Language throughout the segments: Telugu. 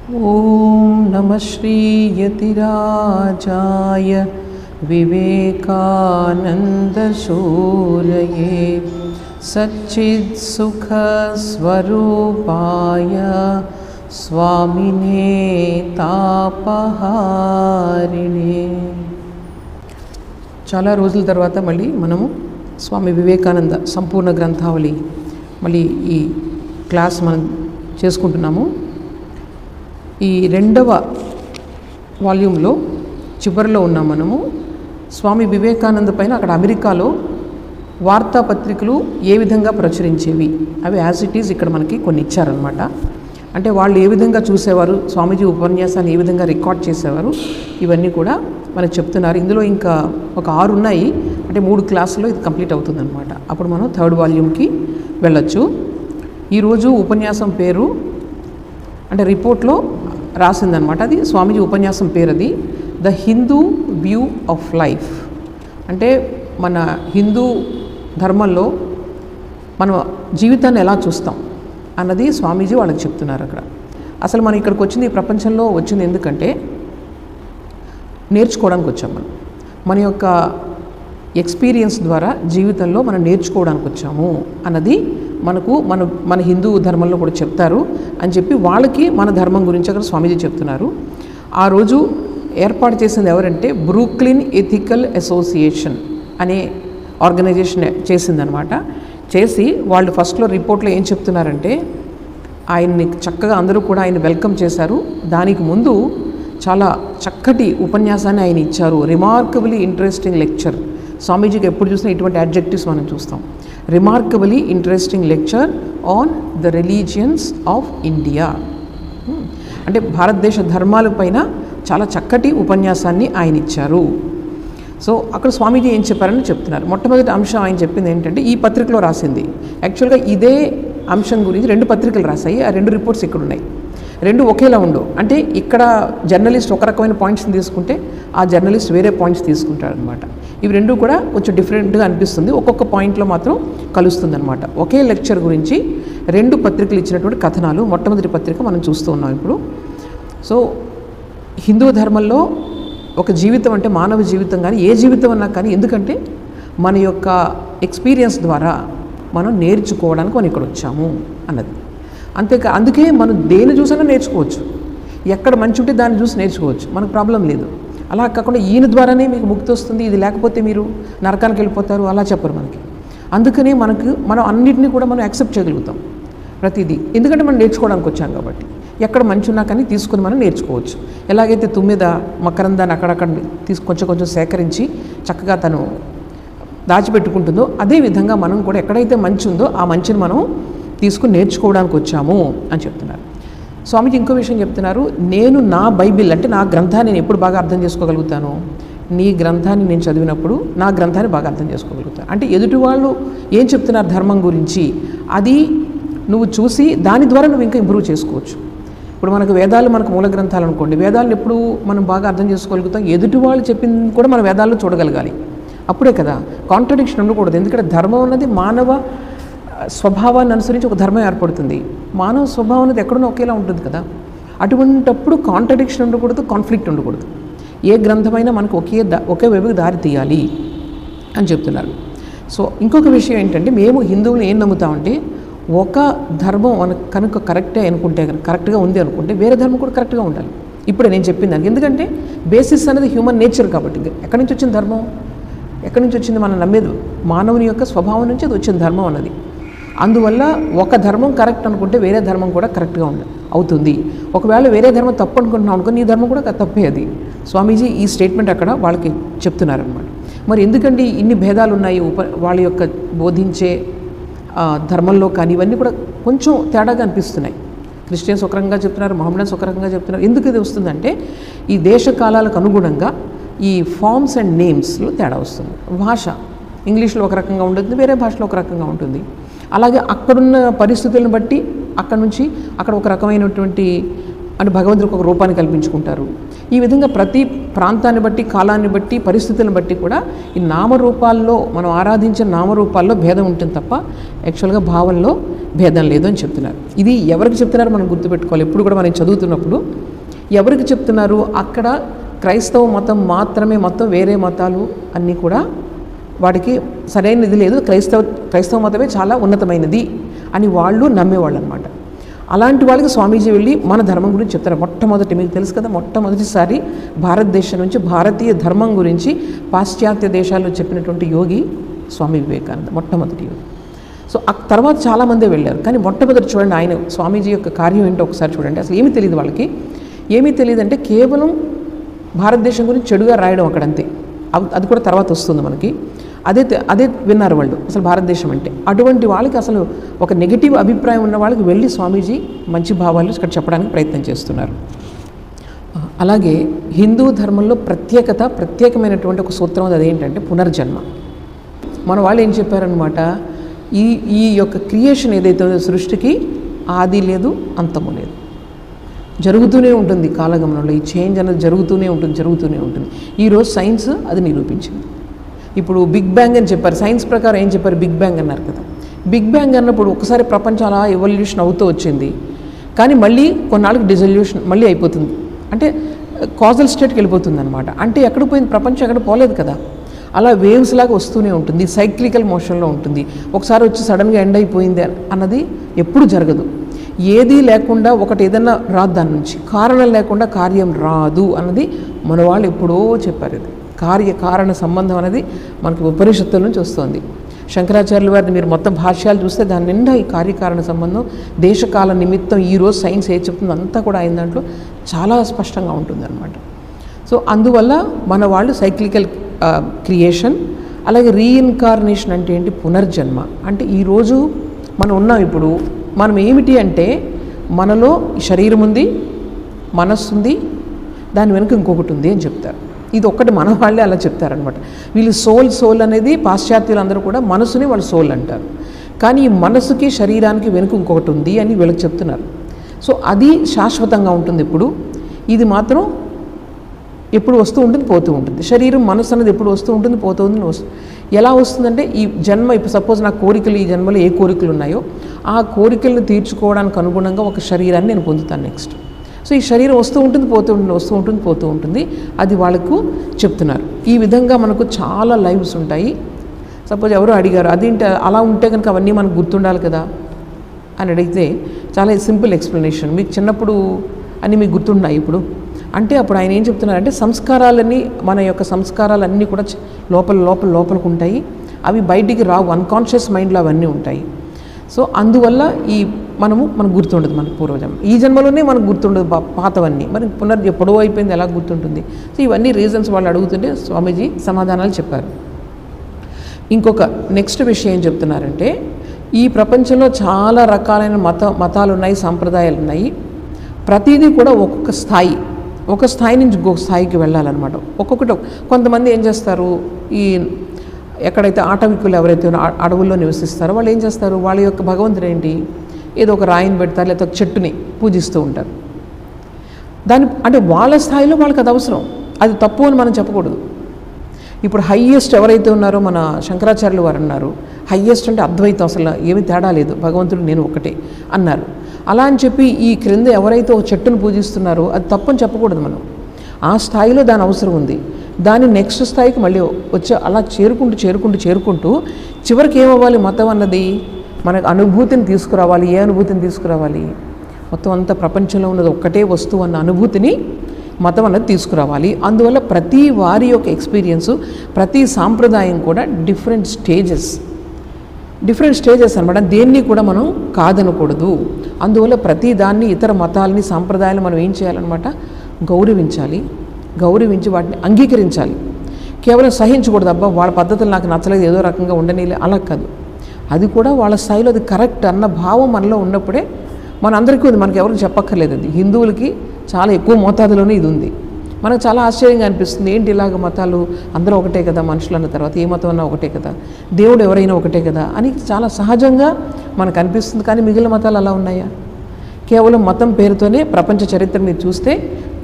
ఓం నమ శ్రీ యతిరాజాయ వివేకానందశూరయే సచ్చిత్సుఖస్వరూపాయ స్వామినే తాపహారిణే. చాలా రోజుల తర్వాత మళ్ళీ మనము స్వామి వివేకానంద సంపూర్ణ గ్రంథావళి మళ్ళీ ఈ క్లాస్ మనం చేసుకుంటున్నాము. ఈ 2వ వాల్యూమ్లో చివరిలో ఉన్నాం మనము. స్వామి వివేకానంద పైన అక్కడ అమెరికాలో వార్తాపత్రికలు ఏ విధంగా ప్రచురించేవి అవి యాజ్ ఇట్ ఈజ్ ఇక్కడ మనకి కొన్ని ఇచ్చారనమాట. అంటే వాళ్ళు ఏ విధంగా చూసేవారు, స్వామీజీ ఉపన్యాసాన్ని ఏ విధంగా రికార్డ్ చేసేవారు, ఇవన్నీ కూడా మనకు చెప్తున్నారు. ఇందులో ఇంకా ఒక 6 ఉన్నాయి, అంటే 3 క్లాసుల్లో ఇది కంప్లీట్ అవుతుందన్నమాట. అప్పుడు మనం 3rd వాల్యూమ్కి వెళ్ళొచ్చు. ఈరోజు ఉపన్యాసం పేరు అంటే రిపోర్ట్లో రాసిందనమాట, అది స్వామీజీ ఉపన్యాసం పేరు, అది the Hindu view of life. అంటే మన హిందూ ధర్మంలో మనం జీవితాన్ని ఎలా చూస్తాం అన్నది స్వామీజీ వాళ్ళకి చెప్తున్నారు అక్కడ. అసలు మనం ఇక్కడికి వచ్చింది, ఈ ప్రపంచంలో వచ్చింది ఎందుకంటే నేర్చుకోవడానికి వచ్చాం. మన యొక్క ఎక్స్పీరియన్స్ ద్వారా జీవితంలో మనం నేర్చుకోవడానికి వచ్చాము అన్నది మన హిందూ ధర్మంలో కూడా చెప్తారు అని చెప్పి వాళ్ళకి మన ధర్మం గురించి అక్కడ స్వామీజీ చెప్తున్నారు. ఆ రోజు ఏర్పాటు చేసింది ఎవరంటే బ్రూక్లిన్ ఎథికల్ అసోసియేషన్ అనే ఆర్గనైజేషన్ చేసిందనమాట. చేసి వాళ్ళు ఫస్ట్లో రిపోర్ట్లో ఏం చెప్తున్నారంటే ఆయన్ని చక్కగా అందరూ కూడా ఆయన వెల్కమ్ చేశారు. దానికి ముందు చాలా చక్కటి ఉపన్యాసాన్ని ఆయన ఇచ్చారు. Remarkably interesting lecture. స్వామీజీకి ఎప్పుడు చూసినా ఇటువంటి అడ్జెక్టివ్స్ మనం చూస్తాం. Remarkably interesting lecture on the religions of India. అంటే భారతదేశ ధర్మాల పైన చాలా చక్కటి ఉపన్యాసాన్ని ఆయన ఇచ్చారు. సో అక్కడ స్వామీజీ ఏం చెప్పారని చెప్తున్నారు. మొట్టమొదటి అంశం ఆయన చెప్పింది ఏంటంటే ఈ పత్రికలో రాసింది. యాక్చువల్గా ఇదే అంశం గురించి 2 పత్రికలు రాశాయి. ఆ 2 రిపోర్ట్స్ ఇక్కడ ఉన్నాయి. 2 ఒకేలా ఉండవు. అంటే ఇక్కడ జర్నలిస్ట్ ఒక రకమైన పాయింట్స్ని తీసుకుంటే ఆ జర్నలిస్ట్ వేరే పాయింట్స్ తీసుకుంటాడు అనమాట. ఇవి 2 కూడా కొంచెం డిఫరెంట్గా అనిపిస్తుంది. ఒక్కొక్క పాయింట్లో మాత్రం కలుస్తుంది అనమాట. ఒకే లెక్చర్ గురించి 2 పత్రికలు ఇచ్చినటువంటి కథనాలు. మొట్టమొదటి పత్రిక మనం చూస్తూ ఉన్నాం ఇప్పుడు. సో హిందూ ధర్మంలో ఒక జీవితం అంటే మానవ జీవితం కానీ ఏ జీవితం అన్నా కానీ ఎందుకంటే మన యొక్క ఎక్స్పీరియన్స్ ద్వారా మనం నేర్చుకోవడానికి మనం ఇక్కడ వచ్చాము అన్నది. అందుకే మనం దేని చూసినా నేర్చుకోవచ్చు. ఎక్కడ మంచి ఉంటే దాన్ని చూసి నేర్చుకోవచ్చు, మనకు ప్రాబ్లం లేదు. అలా కాకుండా ఈయన ద్వారానే మీకు ముక్తి వస్తుంది, ఇది లేకపోతే మీరు నరకానికి వెళ్ళిపోతారు అలా చెప్పరు మనకి. అందుకనే మనం అన్నింటినీ కూడా మనం యాక్సెప్ట్ చేయగలుగుతాం ప్రతిదీ. ఎందుకంటే మనం నేర్చుకోవడానికి వచ్చాం కాబట్టి ఎక్కడ మంచి ఉన్నా కానీ తీసుకుని మనం నేర్చుకోవచ్చు. ఎలాగైతే తుమ్మిద మకరందాన్ని అక్కడక్కడ కొంచెం సేకరించి చక్కగా తను దాచిపెట్టుకుంటుందో అదేవిధంగా మనం కూడా ఎక్కడైతే మంచి ఉందో ఆ మంచిని మనం తీసుకుని నేర్చుకోవడానికి వచ్చాము అని చెప్తున్నారు. స్వామీజీ ఇంకో విషయం చెప్తున్నారు. నేను నా బైబిల్ అంటే నా గ్రంథాన్ని నేను ఎప్పుడు బాగా అర్థం చేసుకోగలుగుతాను, నీ గ్రంథాన్ని నేను చదివినప్పుడు నా గ్రంథాన్ని బాగా అర్థం చేసుకోగలుగుతాను. అంటే ఎదుటి వాళ్ళు ఏం చెప్తున్నారు ధర్మం గురించి అది నువ్వు చూసి దాని ద్వారా నువ్వు ఇంకా ఇంప్రూవ్ చేసుకోవచ్చు. ఇప్పుడు మనకు వేదాలు మనకు మూల గ్రంథాలు అనుకోండి, వేదాలను ఎప్పుడు మనం బాగా అర్థం చేసుకోగలుగుతాం, ఎదుటి వాళ్ళు చెప్పింది కూడా మన వేదాల్లో చూడగలగాలి. అప్పుడే కదా, కాంట్రడిక్షన్ ఉండకూడదు. ఎందుకంటే ధర్మం అన్నది మానవ స్వభావాన్ని అనుసరించి ఒక ధర్మం ఏర్పడుతుంది. మానవ స్వభావం అనేది ఎక్కడో ఒకేలా ఉంటుంది కదా. అటువంటప్పుడు కాంట్రడిక్షన్ ఉండకూడదు, కాన్ఫ్లిక్ట్ ఉండకూడదు. ఏ గ్రంథమైనా మనకు ఒకే వైపుకి దారి తీయాలి అని చెప్తున్నారు. సో ఇంకొక విషయం ఏంటంటే మేము హిందువులు ఏం నమ్ముతామంటే ఒక ధర్మం మనకు కనుక కరెక్ట్గా ఉంది అనుకుంటే వేరే ధర్మం కూడా కరెక్ట్గా ఉండాలి. ఇప్పుడే నేను చెప్పింది దానికి. ఎందుకంటే బేసిస్ అనేది హ్యూమన్ నేచర్ కాబట్టి. ఎక్కడి నుంచి వచ్చింది ధర్మం, ఎక్కడి నుంచి వచ్చింది మనం నమ్మేది మానవుని యొక్క స్వభావం నుంచి అది వచ్చిన ధర్మం అన్నది. అందువల్ల ఒక ధర్మం కరెక్ట్ అనుకుంటే వేరే ధర్మం కూడా కరెక్ట్గా అవుతుంది. ఒకవేళ వేరే ధర్మం తప్పు అనుకుంటున్నాం అనుకో నీ ధర్మం కూడా తప్పే. అది స్వామీజీ ఈ స్టేట్మెంట్ అక్కడ వాళ్ళకి చెప్తున్నారనమాట. మరి ఎందుకండి ఇన్ని భేదాలు ఉన్నాయి వాళ్ళ యొక్క బోధించే ధర్మంలో కానీ ఇవన్నీ కూడా కొంచెం తేడాగా అనిపిస్తున్నాయి. క్రిస్టియన్స్ ఒక రకంగా చెప్తున్నారు, మహమ్మదన్స్ ఒక రకంగా చెప్తున్నారు. ఎందుకు ఇది వస్తుందంటే ఈ దేశ కాలాలకు అనుగుణంగా ఈ ఫార్మ్స్ అండ్ నేమ్స్లో తేడా వస్తుంది. భాష ఇంగ్లీష్లో ఒక రకంగా ఉంటుంది, వేరే భాషలో ఒక రకంగా ఉంటుంది. అలాగే అక్కడున్న పరిస్థితులను బట్టి అక్కడ నుంచి అక్కడ ఒక రకమైనటువంటి అంటే భగవంతుడికి ఒక రూపాన్ని కల్పించుకుంటారు. ఈ విధంగా ప్రతి ప్రాంతాన్ని బట్టి, కాలాన్ని బట్టి, పరిస్థితులను బట్టి కూడా ఈ నామరూపాల్లో, మనం ఆరాధించిన నామరూపాల్లో భేదం ఉంటుంది తప్ప యాక్చువల్గా భావంలో భేదం లేదు అని చెప్తున్నారు. ఇది ఎవరికి చెప్తున్నారో మనం గుర్తుపెట్టుకోవాలి. ఎప్పుడు కూడా మనం చదువుతున్నప్పుడు ఎవరికి చెప్తున్నారు, అక్కడ క్రైస్తవ మతం మాత్రమే, మొత్తం వేరే మతాలు అన్నీ కూడా వాడికి సరైనది లేదు, క్రైస్తవ మతమే చాలా ఉన్నతమైనది అని వాళ్ళు నమ్మేవాళ్ళు అనమాట. అలాంటి వాళ్ళకి స్వామీజీ వెళ్ళి మన ధర్మం గురించి చెప్తారు. మొట్టమొదటి, మీకు తెలుసు కదా, మొట్టమొదటిసారి భారతదేశం నుంచి భారతీయ ధర్మం గురించి పాశ్చాత్య దేశాల్లో చెప్పినటువంటి యోగి స్వామి వివేకానంద, మొట్టమొదటి యోగి. సో ఆ తర్వాత చాలామందే వెళ్ళారు, కానీ మొట్టమొదటి చూడండి ఆయన స్వామీజీ యొక్క కార్యం ఏంటో ఒకసారి చూడండి. అసలు ఏమీ తెలియదు వాళ్ళకి, ఏమీ తెలియదంటే కేవలం భారతదేశం గురించి చెడుగా రాయడం అక్కడంతే. అది కూడా తర్వాత వస్తుంది మనకి. అదే విన్నారు వాళ్ళు అసలు భారతదేశం అంటే. అటువంటి వాళ్ళకి అసలు ఒక నెగిటివ్ అభిప్రాయం ఉన్న వాళ్ళకి వెళ్ళి స్వామీజీ మంచి భావాలు ఇక్కడ చెప్పడానికి ప్రయత్నం చేస్తున్నారు. అలాగే హిందూ ధర్మంలో ప్రత్యేకమైనటువంటి ఒక సూత్రం అదేంటంటే పునర్జన్మ. మన వాళ్ళు ఏం చెప్పారనమాట, ఈ యొక్క క్రియేషన్ ఏదైతే ఉందో సృష్టికి ఆది లేదు, అంతము లేదు, జరుగుతూనే ఉంటుంది. కాలగమనంలో ఈ చేంజ్ అనేది జరుగుతూనే ఉంటుంది. ఈరోజు సైన్స్ అది నిరూపించింది. ఇప్పుడు బిగ్ బ్యాంగ్ అని చెప్పారు, సైన్స్ ప్రకారం ఏం చెప్పారు, బిగ్ బ్యాంగ్ అన్నారు కదా. బిగ్ బ్యాంగ్ అన్నప్పుడు ఒకసారి ప్రపంచం అలా ఎవల్యూషన్ అవుతూ వచ్చింది, కానీ మళ్ళీ కొన్నాళ్ళకి డిజల్యూషన్ మళ్ళీ అయిపోతుంది, అంటే కాజల్ స్టేట్కి వెళ్ళిపోతుంది అనమాట. అంటే ఎక్కడ పోయింది ప్రపంచం, ఎక్కడ పోలేదు కదా. అలా వేవ్స్ లాగా వస్తూనే ఉంటుంది, సైక్లికల్ మోషన్లో ఉంటుంది. ఒకసారి వచ్చి సడన్గా ఎండ్ అయిపోయింది అన్నది ఎప్పుడు జరగదు. ఏదీ లేకుండా ఒకటి ఏదన్నా రాదు, దాని నుంచి కారణం లేకుండా కార్యం రాదు అన్నది మన వాళ్ళు ఎప్పుడో చెప్పారు. ఇది కార్యకారణ సంబంధం అనేది మనకు ఉపనిషత్తుల నుంచి వస్తుంది. శంకరాచార్యుల వారిని మీరు మొత్తం భాష్యాలు చూస్తే దాని నిండా ఈ కార్యకారణ సంబంధం, దేశకాల నిమిత్తం, ఈరోజు సైన్స్ ఏది చెప్తుందో అంతా కూడా ఆయన దాంట్లో చాలా స్పష్టంగా ఉంటుందన్నమాట. సో అందువల్ల మన వాళ్ళు సైక్లికల్ క్రియేషన్, అలాగే రీఇన్కార్నేషన్ అంటే ఏంటి, పునర్జన్మ. అంటే ఈరోజు మనం ఉన్నాం, ఇప్పుడు మనం ఏమిటి అంటే మనలో శరీరం ఉంది, మనస్సు ఉంది, దాని వెనుక ఇంకొకటి ఉంది అని చెప్తారు. ఇది ఒక్కటి మన వాళ్ళే అలా చెప్తారనమాట. వీళ్ళు సోల్ అనేది పాశ్చాత్యులు అందరూ కూడా మనసుని వాళ్ళు సోల్ అంటారు, కానీ ఈ మనసుకి శరీరానికి వెనుక ఇంకొకటి ఉంది అని వీళ్ళకి చెప్తున్నారు. సో అది శాశ్వతంగా ఉంటుంది ఎప్పుడు, ఇది మాత్రం ఎప్పుడు వస్తూ ఉంటుంది పోతూ ఉంటుంది. శరీరం మనసు అనేది ఎప్పుడు వస్తూ ఉంటుంది పోతూ ఉంటుంది. ఎలా వస్తుందంటే ఈ జన్మ, ఇప్పుడు సపోజ్ నా కోరికలు, ఈ జన్మలో ఏ కోరికలు ఉన్నాయో ఆ కోరికలను తీర్చుకోవడానికి అనుగుణంగా ఒక శరీరాన్ని నేను పొందుతాను నెక్స్ట్. సో ఈ శరీరం వస్తూ ఉంటుంది పోతూ ఉంటుంది. అది వాళ్ళకు చెప్తున్నారు. ఈ విధంగా మనకు చాలా లైవ్స్ ఉంటాయి. సపోజ్ ఎవరో అడిగారు, అదేంటి అలా ఉంటే కనుక అవన్నీ మనకు గుర్తుండాలి కదా అని అడిగితే చాలా సింపుల్ ఎక్స్ప్లెనేషన్. మీకు చిన్నప్పుడు అన్నీ మీకు గుర్తున్నాయి ఇప్పుడు అంటే, అప్పుడు ఆయన ఏం చెప్తున్నారంటే సంస్కారాలన్నీ, మన యొక్క సంస్కారాలన్నీ కూడా లోపలకు ఉంటాయి, అవి బయటికి రావు, అన్కాన్షియస్ మైండ్లో అవన్నీ ఉంటాయి. సో అందువల్ల మనకు గుర్తుండదు మన పూర్వజన్మ, ఈ జన్మలోనే మనకు గుర్తుండదు పాతవన్నీ, మరి ఎప్పుడో అయిపోయింది ఎలా గుర్తుంటుంది. సో ఇవన్నీ రీజన్స్ వాళ్ళు అడుగుతుంటే స్వామీజీ సమాధానాలు చెప్పారు. ఇంకొక నెక్స్ట్ విషయం ఏం చెప్తున్నారంటే, ఈ ప్రపంచంలో చాలా రకాలైన మతాలు ఉన్నాయి, సాంప్రదాయాలు ఉన్నాయి. ప్రతిదీ కూడా ఒక స్థాయి నుంచి ఇంకొక స్థాయికి వెళ్ళాలన్నమాట. ఒక్కొక్కటి కొంతమంది ఏం చేస్తారు, ఈ ఎక్కడైతే ఆటవికులు ఎవరైతే అడవుల్లో నివసిస్తారో వాళ్ళు ఏం చేస్తారు, వాళ్ళ యొక్క భగవంతుడు ఏంటి, ఏదో ఒక రాయిని పెడతారు, లేకపోతే ఒక చెట్టుని పూజిస్తూ ఉంటారు. అంటే వాళ్ళ స్థాయిలో వాళ్ళకి అది అవసరం, అది తప్పు అని మనం చెప్పకూడదు. ఇప్పుడు హయ్యెస్ట్ ఎవరైతే ఉన్నారో మన శంకరాచార్యులు వారు అన్నారు, హయ్యెస్ట్ అంటే అద్వైతం, అసలు ఏమీ తేడా లేదు, భగవంతుడు నేను ఒకటే అన్నారు. అలా అని చెప్పి ఈ క్రింద ఎవరైతే ఒక చెట్టును పూజిస్తున్నారో అది తప్పని చెప్పకూడదు. మనం ఆ స్థాయిలో దాని అవసరం ఉంది, దాని నెక్స్ట్ స్థాయికి మళ్ళీ వచ్చి అలా చేరుకుంటూ చివరికి ఏమవ్వాలి, మతం అన్నది మనకు అనుభూతిని తీసుకురావాలి. ఏ అనుభూతిని తీసుకురావాలి, మొత్తం అంతా ప్రపంచంలో ఉన్నది ఒక్కటే వస్తువు అన్న అనుభూతిని మతం అన్నది తీసుకురావాలి. అందువల్ల ప్రతి వారి యొక్క ఎక్స్పీరియన్సు, ప్రతి సాంప్రదాయం కూడా డిఫరెంట్ స్టేజెస్ అనమాట. దేన్ని కూడా మనం కాదనకూడదు. అందువల్ల ప్రతి దాన్ని, ఇతర మతాలని, సాంప్రదాయాలు మనం ఏం చేయాలన్నమాట, గౌరవించి వాటిని అంగీకరించాలి. కేవలం సహించకూడదు, అబ్బా వాళ్ళ పద్ధతులు నాకు నచ్చలేదు, ఏదో రకంగా ఉండని, అలా కాదు. అది కూడా వాళ్ళ స్థాయిలో అది కరెక్ట్ అన్న భావం మనలో ఉన్నప్పుడే మనందరికీ ఉంది, మనకి ఎవరికి చెప్పక్కర్లేదు. అది హిందువులకి చాలా ఎక్కువ మోతాదులోనే ఇది ఉంది. మనకు చాలా ఆశ్చర్యంగా అనిపిస్తుంది, ఏంటి ఇలాగ మతాలు, అందరూ ఒకటే కదా మనుషులు అన్న తర్వాత, ఏ మతం అన్నా ఒకటే కదా, దేవుడు ఎవరైనా ఒకటే కదా అని చాలా సహజంగా మనకు అనిపిస్తుంది. కానీ మిగిలిన మతాలు అలా ఉన్నాయా? కేవలం మతం పేరుతోనే ప్రపంచ చరిత్ర మీరు చూస్తే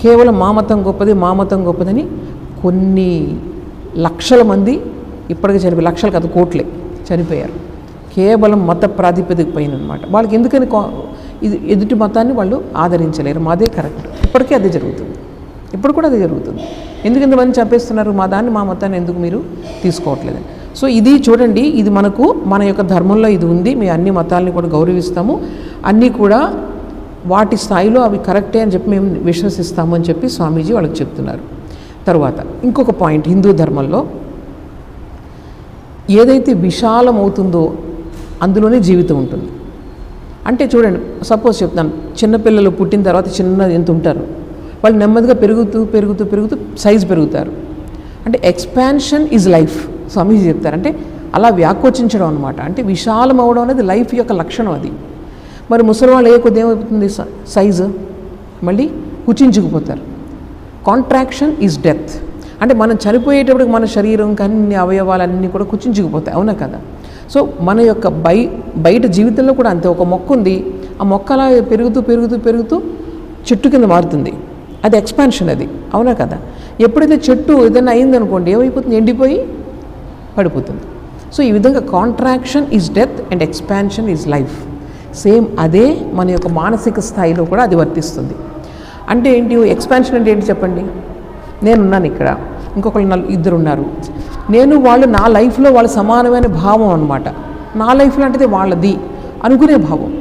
కేవలం మా మతం గొప్పది, మా మతం గొప్పదని కొన్ని లక్షల మంది ఇప్పటికే చనిపోయి, లక్షలు కాదు కోట్లే చనిపోయారు కేవలం మత ప్రాతిపదిక పైన అనమాట. వాళ్ళకి ఎందుకని ఇది ఎదుటి మతాన్ని వాళ్ళు ఆదరించలేరు. మాదే కరెక్ట్, ఇప్పటికీ అదే జరుగుతుంది, ఇప్పుడు కూడా అదే జరుగుతుంది. ఎందుకు ఇంతమంది చంపేస్తున్నారు? మా దాన్ని, మా మతాన్ని ఎందుకు మీరు తీసుకోవట్లేదు? సో ఇది చూడండి, ఇది మనకు మన యొక్క ధర్మంలో ఇది ఉంది. మేము అన్ని మతాలని కూడా గౌరవిస్తాము, అన్నీ కూడా వాటి స్థాయిలో అవి కరెక్టే అని చెప్పి మేము విశ్వసిస్తాము అని చెప్పి స్వామీజీ వాళ్ళకి చెప్తున్నారు. తర్వాత ఇంకొక పాయింట్, హిందూ ధర్మంలో ఏదైతే విశాలం అవుతుందో అందులోనే జీవితం ఉంటుంది. అంటే చూడండి, సపోజ్ చెప్తాను, చిన్నపిల్లలు పుట్టిన తర్వాత చిన్న ఎంత ఉంటారు, వాళ్ళు నెమ్మదిగా పెరుగుతూ పెరుగుతూ పెరుగుతూ సైజు పెరుగుతారు. అంటే ఎక్స్పాన్షన్ ఈజ్ లైఫ్ స్వామీజీ చెప్తారు. అంటే అలా వ్యాకోచించడం అనమాట. అంటే విశాలం అవడం అనేది లైఫ్ యొక్క లక్షణం అది. మరి ముసలి వాళ్ళు ఏ కొద్ది ఏమవుతుంది, సైజు మళ్ళీ కుచించుకుపోతారు. Contraction is death. అంటే మనం చనిపోయేటప్పటికి మన శరీరం అన్ని అవయవాలన్నీ కూడా కుచించుకుపోతాయి, అవునా కదా? సో మన యొక్క బయట జీవితంలో కూడా అంతే. ఒక మొక్క ఉంది, ఆ మొక్క అలా పెరుగుతూ పెరుగుతూ పెరుగుతూ చెట్టు కింద మారుతుంది, అది ఎక్స్పాన్షన్, అది అవునా కదా? ఎప్పుడైతే చెట్టు ఏదైనా అయిందనుకోండి, ఏమైపోతుంది, ఎండిపోయి పడిపోతుంది. సో ఈ విధంగా contraction is death and expansion is life. Same అదే మన యొక్క మానసిక స్థాయిలో కూడా అది వర్తిస్తుంది. అంటే ఏంటి ఎక్స్పాన్షన్ అంటే ఏంటి చెప్పండి? నేనున్నాను ఇక్కడ, ఇంకొకళ్ళు ఇద్దరు ఉన్నారు, నేను వాళ్ళు నా లైఫ్లో వాళ్ళ సమానమైన భావం అనమాట. నా లైఫ్లో అంటే వాళ్ళది అనుకునే భావం,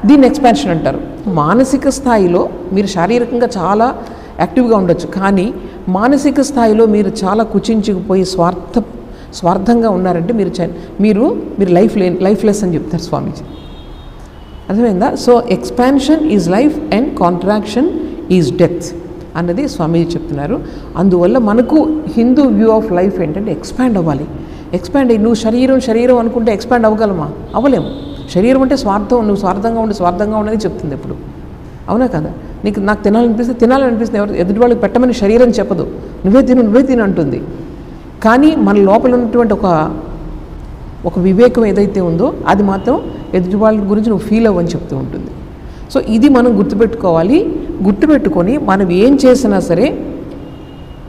దీన్ని ఎక్స్పాన్షన్ అంటారు. మానసిక స్థాయిలో మీరు శారీరకంగా చాలా యాక్టివ్గా ఉండొచ్చు, కానీ మానసిక స్థాయిలో మీరు చాలా కుచించుకుపోయి స్వార్థంగా ఉన్నారంటే మీరు లైఫ్లెస్ అని చెప్తారు స్వామీజీ. అర్థమైందా? So expansion is life and contraction is death అన్నది స్వామీజీ చెప్తున్నారు. అందువల్ల మనకు హిందూ వ్యూ ఆఫ్ లైఫ్ ఏంటంటే ఎక్స్పాండ్ అవ్వాలి. ఎక్స్పాండ్ అయ్యి నువ్వు శరీరం అనుకుంటే ఎక్స్పాండ్ అవ్వగలమా? అవ్వలేము. శరీరం అంటే స్వార్థం, నువ్వు స్వార్థంగా ఉండని చెప్తుంది ఎప్పుడు, అవునా కదా? నాకు తినాలనిపిస్తే ఎవరు ఎదుటి వాళ్ళకి పెట్టమని శరీరం చెప్పదు, నువ్వే తిను అంటుంది. కానీ మన లోపల ఉన్నటువంటి ఒక వివేకం ఏదైతే ఉందో అది మాత్రం ఎదుటి వాళ్ళ గురించి నువ్వు ఫీల్ అవ్వని చెప్తూ ఉంటుంది. సో ఇది మనం గుర్తుపెట్టుకోవాలి. గుర్తుపెట్టుకొని మనం ఏం చేసినా సరే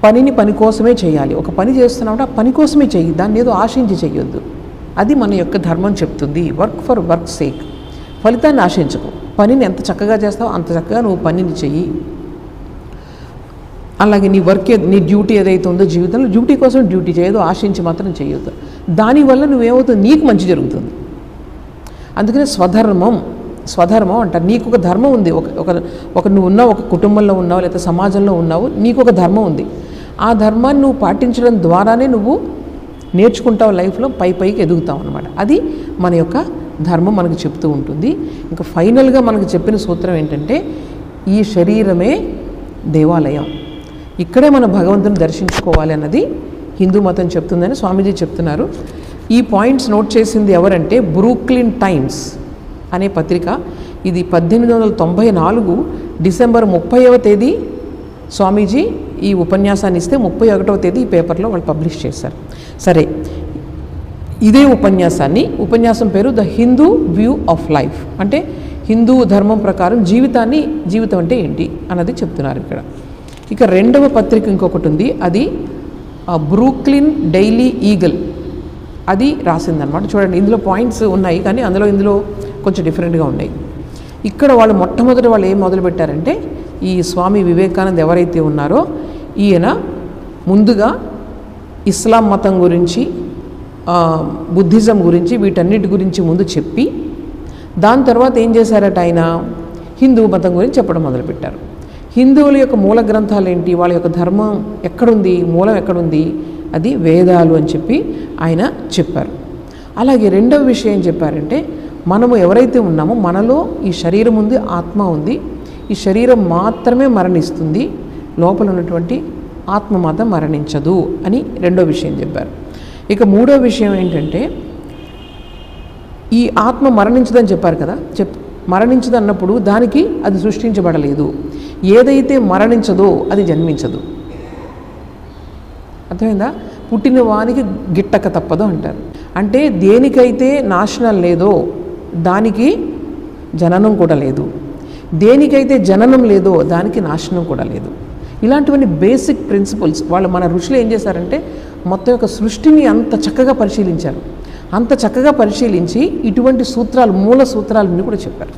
పని కోసమే చేయాలి. ఒక పని చేస్తున్నామంటే ఆ పని కోసమే చెయ్యి, దాన్ని ఏదో ఆశించి చెయ్యొద్దు. అది మన యొక్క ధర్మం చెప్తుంది. వర్క్ ఫర్ వర్క్ సేక్, ఫలితాన్ని ఆశించకు. పనిని ఎంత చక్కగా చేస్తావో అంత చక్కగా నువ్వు పనిని చెయ్యి. అలాగే నీ డ్యూటీ ఏదైతే ఉందో జీవితంలో డ్యూటీ కోసం డ్యూటీ చేయదు, ఆశించి మాత్రం చేయొద్దు. దానివల్ల నువ్వేమవుతుంది, నీకు మంచి జరుగుతుంది. అందుకనే స్వధర్మం అంటారు. నీకు ఒక ధర్మం ఉంది, నువ్వు ఉన్నావు, ఒక కుటుంబంలో ఉన్నావు, లేకపోతే సమాజంలో ఉన్నావు, నీకు ఒక ధర్మం ఉంది. ఆ ధర్మాన్ని నువ్వు పాటించడం ద్వారానే నువ్వు నేర్చుకుంటావు, లైఫ్లో పైకి ఎదుగుతావు అనమాట. అది మన యొక్క ధర్మం మనకు చెప్తూ ఉంటుంది. ఇంకా ఫైనల్గా మనకు చెప్పిన సూత్రం ఏంటంటే, ఈ శరీరమే దేవాలయం, ఇక్కడే మన భగవంతుని దర్శించుకోవాలి అన్నది హిందూ మతం చెప్తుందని స్వామీజీ చెప్తున్నారు. ఈ పాయింట్స్ నోట్ చేసింది ఎవరంటే బ్రూక్లిన్ టైమ్స్ అనే పత్రిక. ఇది 1894 డిసెంబర్ 30వ తేదీ స్వామీజీ ఈ ఉపన్యాసాన్ని ఇస్తే 31వ తేదీ ఈ పేపర్లో వాళ్ళు పబ్లిష్ చేశారు. సరే, ఇదే ఉపన్యాసం పేరు the Hindu view of life, అంటే హిందూ ధర్మం ప్రకారం జీవితం అంటే ఏంటి అన్నది చెప్తున్నారు ఇక్కడ. ఇక రెండవ పత్రిక ఇంకొకటి ఉంది, అది బ్రూక్లిన్ డైలీ ఈగల్, అది రాసిందనమాట. చూడండి, ఇందులో పాయింట్స్ ఉన్నాయి, కానీ ఇందులో కొంచెం డిఫరెంట్గా ఉన్నాయి. ఇక్కడ వాళ్ళు ఏం మొదలుపెట్టారంటే, ఈ స్వామి వివేకానంద ఎవరైతే ఉన్నారో ఈయన ముందుగా ఇస్లాం మతం గురించి, బుద్ధిజం గురించి, వీటన్నిటి గురించి ముందు చెప్పి, దాని తర్వాత ఏం చేశారట, ఆయన హిందూ మతం గురించి చెప్పడం మొదలుపెట్టారు. హిందువుల యొక్క మూల గ్రంథాలు ఏంటి, వాళ్ళ యొక్క ధర్మం ఎక్కడుంది, మూలం ఎక్కడుంది, అది వేదాలు అని చెప్పి ఆయన చెప్పారు. అలాగే రెండవ విషయం ఏం చెప్పారంటే, మనము ఎవరైతే ఉన్నామో మనలో ఈ శరీరం ఉంది, ఆత్మ ఉంది. ఈ శరీరం మాత్రమే మరణిస్తుంది, లోపల ఉన్నటువంటి ఆత్మ మాత్రం మరణించదు అని రెండో విషయం చెప్పారు. ఇక మూడో విషయం ఏంటంటే, ఈ ఆత్మ మరణించదని చెప్పారు కదా, మరణించదు అన్నప్పుడు దానికి అది సృష్టించబడలేదు. ఏదైతే మరణించదో అది జన్మించదు. అర్థమైందా? పుట్టిన వానికి గిట్టక తప్పదు అంటారు. అంటే దేనికైతే నాశనం లేదో దానికి జననం కూడా లేదు. దేనికైతే జననం లేదో దానికి నాశనం కూడా లేదు. ఇలాంటివన్నీ బేసిక్ ప్రిన్సిపల్స్ వాళ్ళు మన ఋషులు ఏం చేశారంటే మొత్తం యొక్క సృష్టిని అంత చక్కగా పరిశీలించారు. అంత చక్కగా పరిశీలించి ఇటువంటి సూత్రాలు, మూల సూత్రాలన్నీ కూడా చెప్పారు.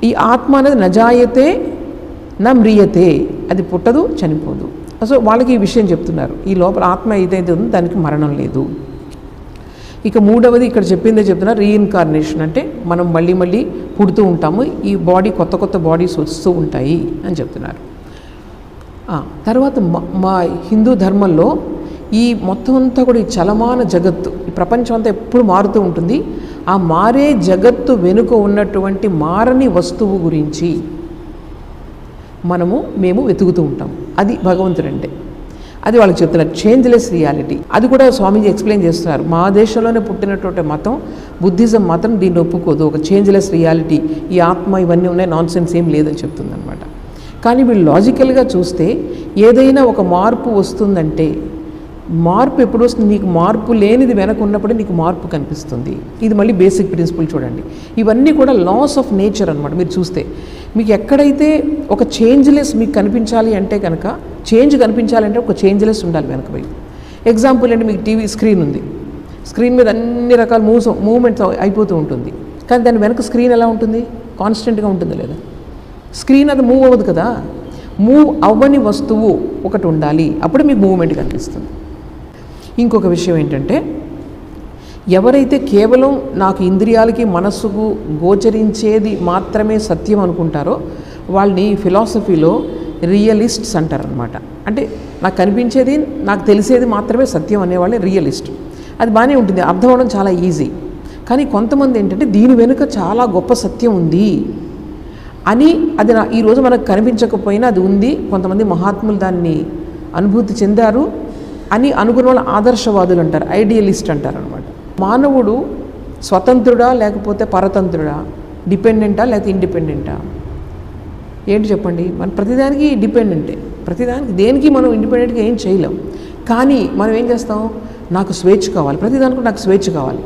ఈ ఆత్మ అనేది నజాయతే నా మ్రియతే, అది పుట్టదు, చనిపోదు. సో వాళ్ళకి ఈ విషయం చెప్తున్నారు, ఈ లోపల ఆత్మ ఏదైతే ఉందో దానికి మరణం లేదు. ఇక మూడవది ఇక్కడ చెప్పిందే చెప్తున్నారు, రీఇన్కార్నేషన్ అంటే మనం మళ్ళీ మళ్ళీ పుడుతూ ఉంటాము, ఈ బాడీ కొత్త కొత్త బాడీస్ వస్తూ ఉంటాయి అని చెప్తున్నారు. తర్వాత మా హిందూ ధర్మంలో ఈ మొత్తం అంతా కూడా ఈ చలమాన జగత్తు, ఈ ప్రపంచం అంతా ఎప్పుడు మారుతూ ఉంటుంది. ఆ మారే జగత్తు వెనుక ఉన్నటువంటి మారని వస్తువు గురించి మేము వెతుకుతూ ఉంటాం. అది భగవంతుడంటే. అది వాళ్ళకి చెప్తున్నారు, చేంజ్లెస్ రియాలిటీ. అది కూడా స్వామీజీ ఎక్స్ప్లెయిన్ చేస్తున్నారు. మా దేశంలోనే పుట్టినటువంటి మతం బుద్ధిజం మాత్రం దీన్ని ఒప్పుకోదు. ఒక చేంజ్లెస్ రియాలిటీ, ఈ ఆత్మ ఇవన్నీ ఉన్నాయి, నాన్ సెన్స్ ఏం లేదని చెప్తుందనమాట. కానీ వీళ్ళు లాజికల్గా చూస్తే ఏదైనా ఒక మార్పు వస్తుందంటే మార్పు ఎప్పుడు వస్తుంది? నీకు మార్పు లేనిది వెనక ఉన్నప్పుడే నీకు మార్పు కనిపిస్తుంది. ఇది మళ్ళీ బేసిక్ ప్రిన్సిపల్ చూడండి. ఇవన్నీ కూడా లాస్ ఆఫ్ నేచర్ అనమాట. మీరు చూస్తే మీకు ఎక్కడైతే ఒక చేంజ్లెస్ మీకు కనిపించాలి అంటే కనుక, చేంజ్ కనిపించాలంటే ఒక చేంజ్లెస్ ఉండాలి వెనక వైపు. ఎగ్జాంపుల్ అంటే మీకు టీవీ స్క్రీన్ ఉంది, స్క్రీన్ మీద అన్ని రకాల మూవ్మెంట్స్ అయిపోతూ ఉంటుంది. కానీ దాని వెనక స్క్రీన్ ఎలా ఉంటుంది? కాన్స్టెంట్గా ఉంటుంది లేదా? స్క్రీన్ అది మూవ్ అవ్వదు కదా. మూవ్ అవ్వని వస్తువు ఒకటి ఉండాలి, అప్పుడు మీకు మూవ్మెంట్ కనిపిస్తుంది. ఇంకొక విషయం ఏంటంటే, ఎవరైతే కేవలం నాకు ఇంద్రియాలకి మనస్సుకు గోచరించేది మాత్రమే సత్యం అనుకుంటారో వాళ్ళని ఫిలాసఫీలో రియలిస్ట్స్ అంటారనమాట. అంటే నాకు కనిపించేది, నాకు తెలిసేది మాత్రమే సత్యం అనేవాళ్ళే రియలిస్ట్. అది బాగానే ఉంటుంది, అర్థం అవడం చాలా ఈజీ. కానీ కొంతమంది ఏంటంటే దీని వెనుక చాలా గొప్ప సత్యం ఉంది అని, అది ఈరోజు మనకు కనిపించకపోయినా అది ఉంది, కొంతమంది మహాత్ములు దాన్ని అనుభూతి చెందారు అని అనుకున్న వాళ్ళు ఆదర్శవాదులు అంటారు, ఐడియలిస్ట్ అంటారు అనమాట. మానవుడు స్వతంత్రుడా లేకపోతే పరతంత్రుడా, డిపెండెంటా లేకపోతే ఇండిపెండెంటా? ఏంటి చెప్పండి? మన ప్రతిదానికి డిపెండెంటే, ప్రతిదానికి దేనికి మనం ఇండిపెండెంట్గా ఏం చేయలేం. కానీ మనం ఏం చేస్తాం? నాకు స్వేచ్ఛ కావాలి, ప్రతిదానికి నాకు స్వేచ్ఛ కావాలి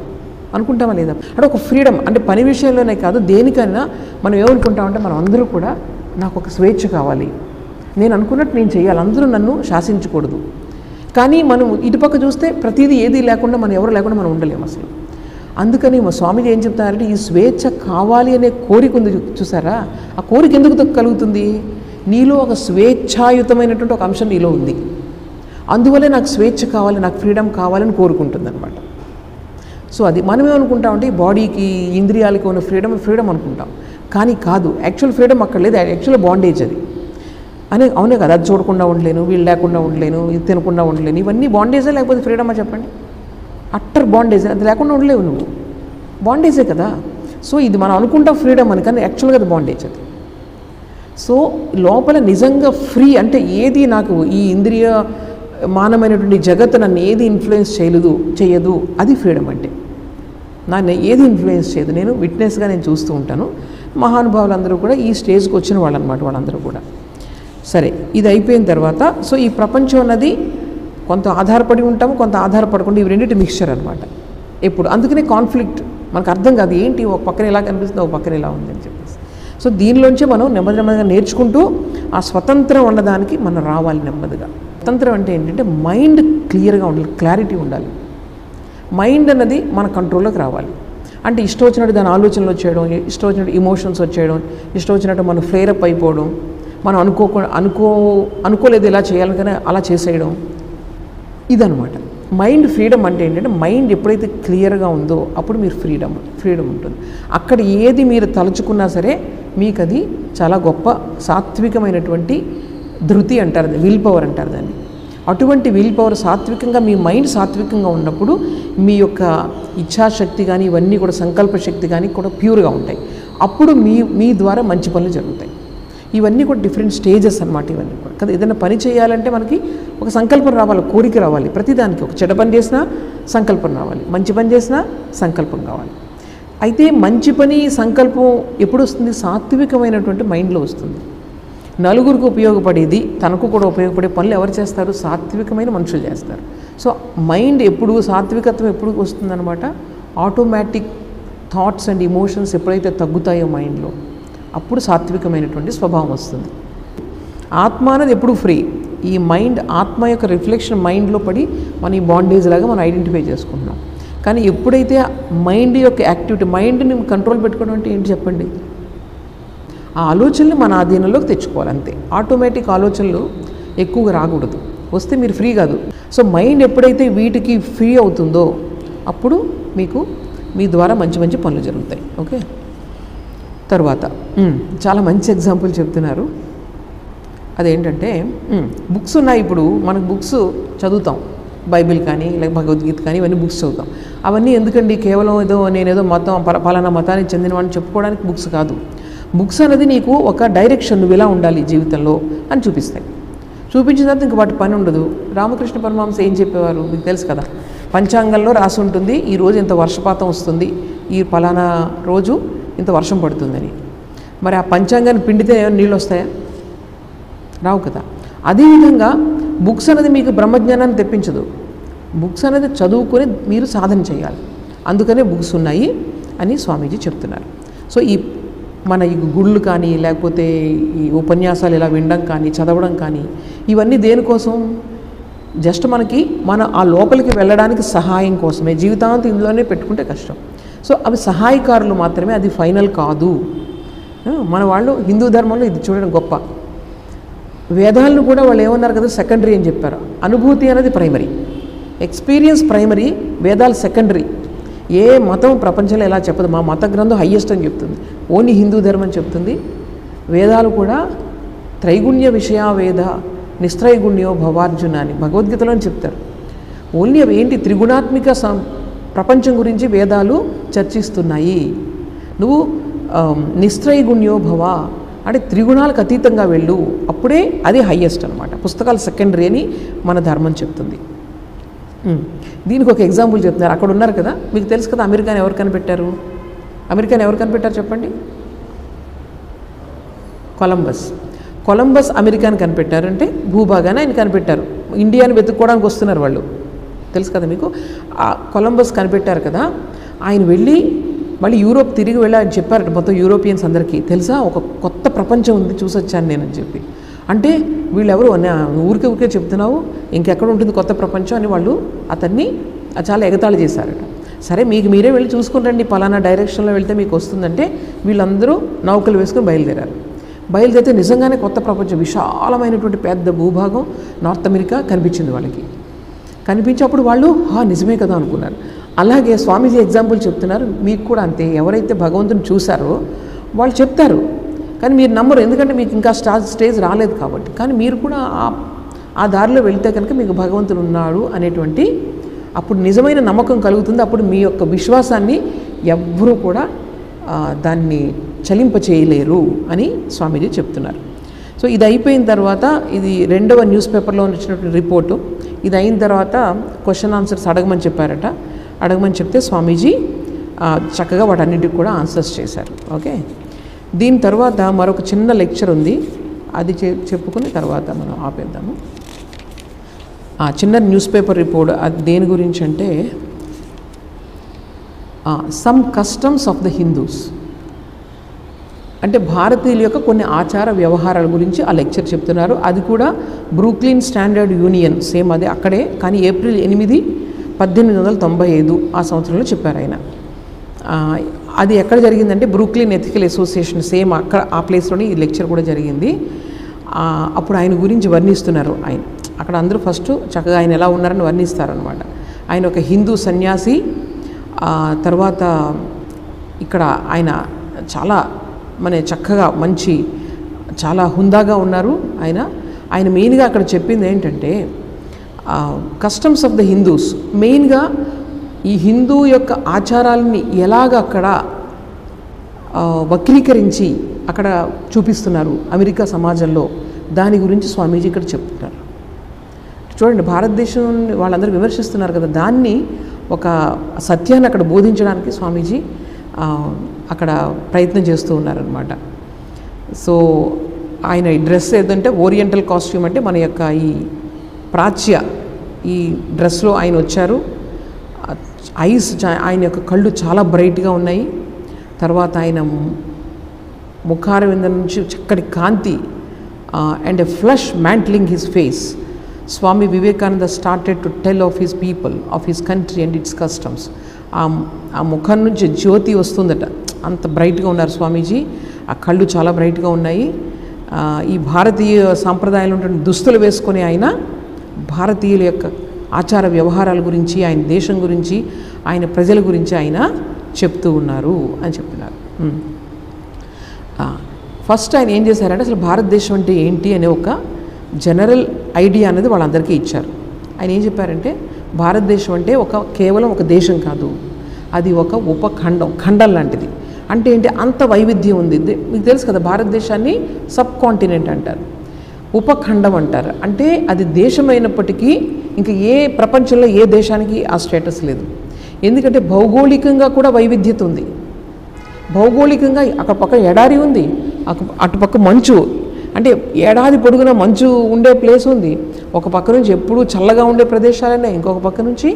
అనుకుంటామా లేదా? అంటే ఒక ఫ్రీడమ్, అంటే పని విషయంలోనే కాదు, దేనికైనా మనం ఏమనుకుంటామంటే మనం అందరూ కూడా నాకు ఒక స్వేచ్ఛ కావాలి, నేను అనుకున్నట్టు నేను చేయాలి, అందరూ నన్ను శాసించకూడదు. కానీ మనం ఇటుపక్క చూస్తే ప్రతిదీ ఏదీ లేకుండా, మనం ఎవరు లేకుండా మనం ఉండలేము అసలు. అందుకని మా స్వామిజీ ఏం చెప్తారంటే, ఈ స్వేచ్ఛ కావాలి అనే కోరిక ఉంది చూసారా, ఆ కోరిక ఎందుకు కలుగుతుంది? నీలో ఒక స్వేచ్ఛాయుతమైనటువంటి ఒక అంశం నీలో ఉంది, అందువల్లే నాకు స్వేచ్ఛ కావాలి, నాకు ఫ్రీడమ్ కావాలని కోరుకుంటుంది అనమాట. సో అది మనం ఏమనుకుంటామంటే బాడీకి ఇంద్రియాలకి ఉన్న ఫ్రీడమ్ అనుకుంటాం. కానీ కాదు, యాక్చువల్ ఫ్రీడమ్ అక్కడ లేదు, యాక్చువల్ బాండేజ్ అది. అవునే కదా, అది చూడకుండా ఉండలేను, వీళ్ళు లేకుండా ఉండలేను, ఇది తినకుండా ఉండలేను, ఇవన్నీ బాండేజే లేకపోతే ఫ్రీడమా చెప్పండి? అట్టర్ బాండేజ్, అది లేకుండా ఉండలేవు నువ్వు, బాండేజే కదా. సో ఇది మనం అనుకుంటాం ఫ్రీడమ్ అని, కానీ యాక్చువల్గా అది బాండేజ్ అది. సో లోపల నిజంగా ఫ్రీ అంటే ఏది నాకు ఈ ఇంద్రియ మానమైనటువంటి జగత్తు నన్ను ఏది ఇన్ఫ్లుయెన్స్ చేయదు, అది ఫ్రీడమ్ అంటే. నన్ను ఏది ఇన్ఫ్లుయెన్స్ చేయదు, నేను విట్నెస్గా నేను చూస్తూ ఉంటాను. మహానుభావులందరూ కూడా ఈ స్టేజ్కి వచ్చిన వాళ్ళు అనమాట, వాళ్ళందరూ కూడా. సరే, ఇది అయిపోయిన తర్వాత సో ఈ ప్రపంచం అన్నది కొంత ఆధారపడి ఉంటాము, కొంత ఆధారపడకుండా, ఇవి రెండింటి మిక్స్చర్ అనమాట ఎప్పుడు. అందుకనే కాన్ఫ్లిక్ట్ మనకు అర్థం కాదు, ఏంటి ఒక పక్కన ఇలా కనిపిస్తుంది, ఒక పక్కన ఇలా ఉంది అని చెప్పేసి. సో దీనిలోంచే మనం నెమ్మదిగా నేర్చుకుంటూ ఆ స్వతంత్రం ఉన్నదానికి మనం రావాలి నెమ్మదిగా. స్వతంత్రం అంటే ఏంటంటే మైండ్ క్లియర్గా ఉండాలి, క్లారిటీ ఉండాలి. మైండ్ అన్నది మన కంట్రోల్లోకి రావాలి. అంటే ఇష్టం వచ్చినట్టు దాని ఆలోచనలు వచ్చేయడం, ఇష్టం వచ్చినట్టు ఇమోషన్స్ వచ్చేయడం, ఇష్టం వచ్చినట్టు మనం ఫ్లేరప్ అయిపోవడం, మనం అనుకోలేదు ఇలా చేయాలని కానీ అలా చేసేయడం, ఇదనమాట మైండ్ ఫ్రీడమ్. అంటే ఏంటంటే మైండ్ ఎప్పుడైతే క్లియర్గా ఉందో అప్పుడు మీరు ఫ్రీడమ్ ఉంటుంది. అక్కడ ఏది మీరు తలుచుకున్నా సరే మీకు అది చాలా గొప్ప సాత్వికమైనటువంటి ధృతి అంటారు, విల్ పవర్ అంటారు దాన్ని. అటువంటి విల్ పవర్ సాత్వికంగా, మీ మైండ్ సాత్వికంగా ఉన్నప్పుడు మీ యొక్క ఇచ్ఛాశక్తి కానీ ఇవన్నీ కూడా సంకల్ప శక్తి కానీ కూడా ప్యూర్గా ఉంటాయి. అప్పుడు మీ ద్వారా మంచి పనులు జరుగుతాయి. ఇవన్నీ కూడా డిఫరెంట్ స్టేజెస్ అనమాట ఇవన్నీ కూడా కదా. ఏదైనా పని చేయాలంటే మనకి ఒక సంకల్పం రావాలి, కోరిక రావాలి. ప్రతిదానికి ఒక చెడ్డ పని చేసినా సంకల్పం రావాలి, మంచి పని చేసినా సంకల్పం కావాలి. అయితే మంచి పని సంకల్పం ఎప్పుడు వస్తుంది? సాత్వికమైనటువంటి మైండ్లో వస్తుంది. నలుగురికి ఉపయోగపడేది, తనకు కూడా ఉపయోగపడే పనులు ఎవరు చేస్తారు? సాత్వికమైన మనుషులు చేస్తారు. సో మైండ్ ఎప్పుడు సాత్వికత్వం ఎప్పుడు వస్తుందన్నమాట? ఆటోమేటిక్ థాట్స్ అండ్ ఇమోషన్స్ ఎప్పుడైతే తగ్గుతాయో మైండ్లో అప్పుడు సాత్వికమైనటువంటి స్వభావం వస్తుంది. ఆత్మ అనేది ఎప్పుడు ఫ్రీ. ఈ మైండ్, ఆత్మ యొక్క రిఫ్లెక్షన్ మైండ్లో పడి మన ఈ బాండేజ్ లాగా మనం ఐడెంటిఫై చేసుకుంటున్నాం. కానీ ఎప్పుడైతే మైండ్ యొక్క యాక్టివిటీ, మైండ్ని కంట్రోల్ పెట్టుకోవడం అంటే ఏంటి చెప్పండి? ఆ ఆలోచనలు మన ఆధీనంలోకి తెచ్చుకోవాలి అంతే. ఆటోమేటిక్ ఆలోచనలు ఎక్కువగా రాకూడదు, వస్తే మీరు ఫ్రీ కాదు. సో మైండ్ ఎప్పుడైతే వీటికి ఫ్రీ అవుతుందో అప్పుడు మీకు మీ ద్వారా మంచి మంచి పనులు జరుగుతాయి. ఓకే, తర్వాత చాలా మంచి ఎగ్జాంపుల్ చెప్తున్నారు. అదేంటంటే బుక్స్ ఉన్నాయి. ఇప్పుడు మనకు బుక్స్ చదువుతాం, బైబిల్ కానీ లేక భగవద్గీత కానీ ఇవన్నీ బుక్స్ చదువుతాం. అవన్నీ ఎందుకండి? కేవలం నేనేదో పలానా మతానికి చెందినవాడిని చెప్పుకోవడానికి బుక్స్ కాదు. బుక్స్ అనేది నీకు ఒక డైరెక్షన్, నువ్వు ఇలా ఉండాలి జీవితంలో అని చూపిస్తాయి. చూపించిన తర్వాత ఇంక వాటి పని ఉండదు. రామకృష్ణ పరమహంస ఏం చెప్పేవారు మీకు తెలుసు కదా, పంచాంగంలో రాసి ఉంటుంది ఈ రోజు ఇంత వర్షపాతం వస్తుంది, ఈ పలానా రోజు ఇంత వర్షం పడుతుందని. మరి ఆ పంచాంగాన్ని పిండితే ఏమైనా నీళ్ళు వస్తాయా? రావు కదా. అదేవిధంగా బుక్స్ అనేది మీకు బ్రహ్మజ్ఞానాన్ని తెప్పించదు. బుక్స్ అనేది చదువుకొని మీరు సాధన చేయాలి. అందుకనే బుక్స్ ఉన్నాయి అని స్వామీజీ చెప్తున్నారు. సో మన ఈ గుళ్ళు కానీ లేకపోతే ఈ ఉపన్యాసాలు ఇలా వినడం కానీ చదవడం కానీ ఇవన్నీ దేనికోసం? జస్ట్ మన ఆ లోపలికి వెళ్ళడానికి సహాయం కోసమే. జీవితాంతం ఇందులోనే పెట్టుకుంటే కష్టం. సో అవి సహాయకారులు మాత్రమే, అది ఫైనల్ కాదు. మన వాళ్ళు హిందూ ధర్మంలో ఇది చూడడం గొప్ప. వేదాలను కూడా వాళ్ళు ఏమన్నారు కదా, సెకండరీ అని చెప్పారు. అనుభూతి అనేది ప్రైమరీ, ఎక్స్పీరియన్స్ ప్రైమరీ, వేదాలు సెకండరీ. ఏ మతం ప్రపంచంలో ఎలా చెప్పదు. మా మత గ్రంథం హయ్యెస్ట్ అని చెప్తుంది, ఓన్లీ హిందూ ధర్మం చెప్తుంది. వేదాలు కూడా త్రైగుణ్య విషయా వేద నిస్త్రైగుణ్యో భవార్జున అని భగవద్గీతలో చెప్తారు. ఓన్లీ అవి ఏంటి? త్రిగుణాత్మిక ప్రపంచం గురించి వేదాలు చర్చిస్తున్నాయి. నువ్వు నిస్త్రైగుణ్యో భవ అంటే త్రిగుణాలకు అతీతంగా వెళ్ళు, అప్పుడే అది హయ్యెస్ట్ అనమాట. పుస్తకాలు సెకండరీ అని మన ధర్మం చెప్తుంది. దీనికి ఒక ఎగ్జాంపుల్ చెప్తున్నారు. అక్కడ ఉన్నారు కదా, మీకు తెలుసు కదా, అమెరికాని ఎవరు కనిపెట్టారు? అమెరికాని ఎవరు కనిపెట్టారు చెప్పండి? కొలంబస్ అమెరికాని కనిపెట్టారంటే భూభాగాన్ని ఆయన కనిపెట్టారు. ఇండియాని వెతుక్కోవడానికి వస్తున్నారు వాళ్ళు, తెలుసు కదా మీకు. కొలంబస్ కనిపెట్టారు కదా, ఆయన వెళ్ళి మళ్ళీ యూరోప్ తిరిగి వెళ్ళి ఆయన చెప్పారట మొత్తం యూరోపియన్స్ అందరికీ, తెలుసా ఒక కొత్త ప్రపంచం ఉంది చూసొచ్చాను నేనని చెప్పి. అంటే వీళ్ళెవరు ఊరికే చెప్తున్నావు, ఇంకెక్కడ ఉంటుంది కొత్త ప్రపంచం అని వాళ్ళు అతన్ని చాలా ఎగతాళి చేశారట. సరే మీకు మీరే వెళ్ళి చూసుకుని పలానా డైరెక్షన్లో వెళ్తే మీకు వస్తుందంటే వీళ్ళందరూ నౌకలు వేసుకొని బయలుదేరారు. బయలుదేరితే నిజంగానే కొత్త ప్రపంచం, విశాలమైనటువంటి పెద్ద భూభాగం నార్త్ అమెరికా కనిపించింది వాళ్ళకి. కనిపించినప్పుడు వాళ్ళు నిజమే కదా అనుకున్నారు. అలాగే స్వామీజీ ఎగ్జాంపుల్ చెప్తున్నారు, మీకు కూడా అంతే. ఎవరైతే భగవంతుని చూశారో వాళ్ళు చెప్తారు, కానీ మీరు నమ్మరు, ఎందుకంటే మీకు ఇంకా స్టేజ్ రాలేదు కాబట్టి. కానీ మీరు కూడా ఆ దారిలో వెళ్తే కనుక మీకు భగవంతుడు ఉన్నాడు అనేటువంటి అప్పుడు నిజమైన నమ్మకం కలుగుతుంది. అప్పుడు మీ యొక్క విశ్వాసాన్ని ఎవ్వరూ కూడా దాన్ని చలింప చేయలేరు అని స్వామీజీ చెప్తున్నారు. సో ఇది అయిపోయిన తర్వాత, ఇది 2వ న్యూస్ పేపర్లో వచ్చినటువంటి రిపోర్టు. ఇది అయిన తర్వాత క్వశ్చన్ ఆన్సర్స్ అడగమని చెప్పారట. అడగమని చెప్తే స్వామీజీ చక్కగా వాటన్నిటికి కూడా ఆన్సర్స్ చేశారు. ఓకే, దీని తర్వాత మరొక చిన్న లెక్చర్ ఉంది, అది చెప్పుకుని తర్వాత మనం ఆపేద్దాము. చిన్న న్యూస్ పేపర్ రిపోర్ట్. అది దేని గురించి అంటే some customs of the Hindus, అంటే భారతీయుల యొక్క కొన్ని ఆచార వ్యవహారాల గురించి ఆ లెక్చర్ చెప్తున్నారు. అది కూడా బ్రూక్లిన్ స్టాండర్డ్ యూనియన్, సేమ్ అదే అక్కడే, కానీ ఏప్రిల్ 8, 1895 ఆ సంవత్సరంలో చెప్పారు ఆయన. అది ఎక్కడ జరిగిందంటే బ్రూక్లిన్ ఎథికల్ అసోసియేషన్, సేమ్ అక్కడ ఆ ప్లేస్లోనే ఈ లెక్చర్ కూడా జరిగింది. అప్పుడు ఆయన గురించి వర్ణిస్తున్నారు. ఆయన అక్కడ అందరూ ఫస్ట్ చక్కగా ఆయన ఎలా ఉన్నారని వర్ణిస్తారనమాట. ఆయన ఒక హిందూ సన్యాసి. తర్వాత ఇక్కడ ఆయన చాలా చక్కగా మంచి చాలా హుందాగా ఉన్నారు. ఆయన మెయిన్గా అక్కడ చెప్పింది ఏంటంటే కస్టమ్స్ ఆఫ్ ద హిందూస్, మెయిన్గా ఈ హిందూ యొక్క ఆచారాలని ఎలాగ అక్కడ వక్రీకరించి అక్కడ చూపిస్తున్నారు అమెరికా సమాజంలో, దాని గురించి స్వామీజీ ఇక్కడ చెప్తున్నారు. చూడండి, భారతదేశం వాళ్ళందరూ విమర్శిస్తున్నారు కదా, దాన్ని ఒక సత్యాన్ని అక్కడ బోధించడానికి స్వామీజీ అక్కడ ప్రయత్నం చేస్తూ ఉన్నారనమాట. సో ఆయన ఈ డ్రెస్ ఏదంటే ఓరియంటల్ కాస్ట్యూమ్, అంటే మన యొక్క ఈ ప్రాచ్య ఈ డ్రెస్లో ఆయన వచ్చారు. ఆయన యొక్క కళ్ళు చాలా బ్రైట్గా ఉన్నాయి. తర్వాత ఆయన ముఖారవిందం నుంచి చక్కటి కాంతి and a flush mantling his face. Swami Vivekananda started to tell of his people, of his country and its customs. ఆ ముఖం నుంచి జ్యోతి వస్తుందట, అంత బ్రైట్గా ఉన్నారు స్వామీజీ. ఆ కళ్ళు చాలా బ్రైట్గా ఉన్నాయి. ఈ భారతీయ సాంప్రదాయాలు ఉంటున్న దుస్తులు వేసుకొని ఆయన భారతీయుల యొక్క ఆచార వ్యవహారాల గురించి, ఆయన దేశం గురించి, ఆయన ప్రజల గురించి ఆయన చెప్తూ ఉన్నారు అని చెప్తున్నారు. ఫస్ట్ ఆయన ఏం చేశారంటే అసలు భారతదేశం అంటే ఏంటి అనే ఒక జనరల్ ఐడియా అనేది వాళ్ళందరికీ ఇచ్చారు. ఆయన ఏం చెప్పారంటే భారతదేశం అంటే కేవలం ఒక దేశం కాదు, అది ఒక ఖండం లాంటిది. అంటే ఏంటి, అంత వైవిధ్యం ఉంది. మీకు తెలుసు కదా, భారతదేశాన్ని సబ్ కాంటినెంట్ అంటారు, ఉపఖండం అంటారు. అంటే అది దేశమైనప్పటికీ ఇంకా ఏ ప్రపంచంలో ఏ దేశానికి ఆ స్టేటస్ లేదు. ఎందుకంటే భౌగోళికంగా కూడా వైవిధ్యత ఉంది. భౌగోళికంగా అక్కడ పక్క ఎడారి ఉంది, అటుపక్క మంచు, అంటే ఏడాది పొడుగున మంచు ఉండే ప్లేస్ ఉంది. ఒక పక్క నుంచి ఎప్పుడు చల్లగా ఉండే ప్రదేశాలు ఉన్నాయి, ఇంకొక పక్క నుంచి